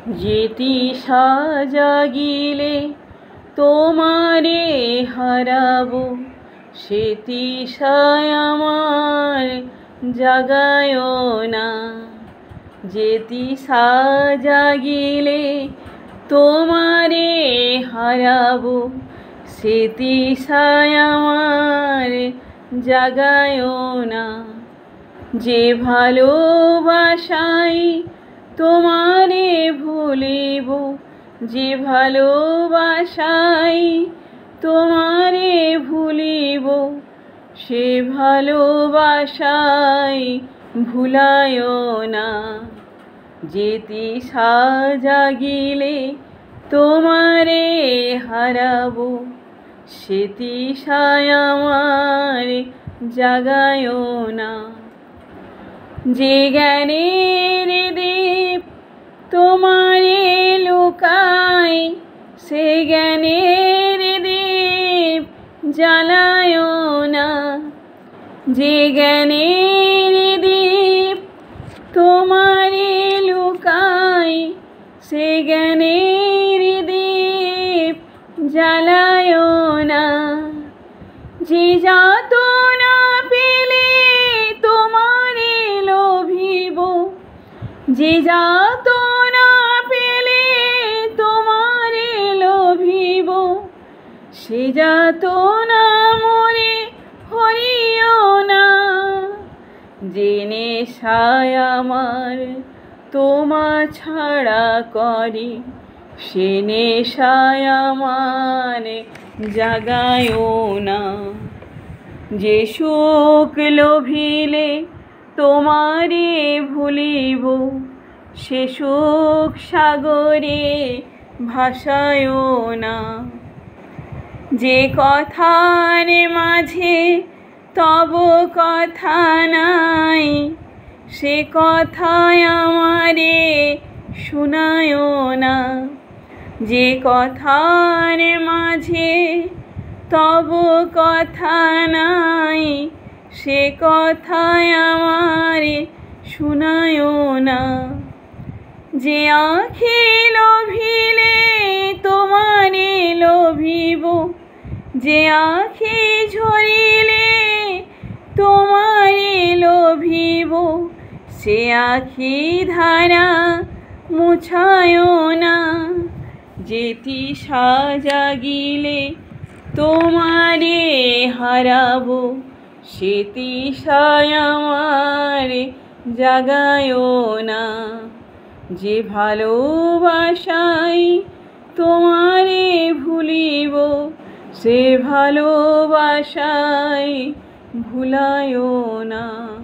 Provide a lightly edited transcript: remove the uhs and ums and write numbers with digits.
যেতিশা জাগিলে তোমারে হারাবো, সেতিশায় আমার জাগায়ো না। যেতিশা জাগিলে তোমারে হারাবো, সেতিশায় আমার জাগায়ো না। যে ভালোবাসাই তোমারে ভুলিব, যে ভালোবাসাই তোমারে ভুলিব, সে ভালোবাসাই ভুলায়ো না। যেতিশা জাগিলে তোমারে হারাবো, সেতিশায় আমার জাগায়ো না। যে জ্ঞানের দীপ তোমারে লুকাই, সে জ্ঞানের দীপ জ্বালায়ো না। যে জ্ঞানের দীপ তোমারে লুকাই, সে জ্ঞানের দীপ জ্বালায়ো না। যে যাতনা পেলে তোমারে লোভিব, যে যাতনা পেলে তোমারে লোভিব, সে যাতনা মোরে হরিও না। যে নেশায় আমার তোমা ছাড়া করি, সে নেশায় আমার জাগায়ো না। যে সুখ লোভিলে তোমারে ভুলিব, সে সুখ সাগরে ভাসায়ো না। যে কথার মাঝে তব কথা নাই, সে কথায় আমারে শুনায়ো না। যে কথার মাঝে তব কথা নাই, সে কথায় আমারে শুনায়ো না। যে আঁখি লোভিলে তোমারে লোভিব, যে আঁখি ঝরিলে তোমারে লোভিব, সে আঁখি ধারা মুছায়ো না। যেতিশা জাগিলে তোমারে হারাবো, সেতিশায় আমার জাগায়ো না। যে ভালোবাসাই তোমারে ভুলিব, সে ভালোবাসাই ভুলায়ো না।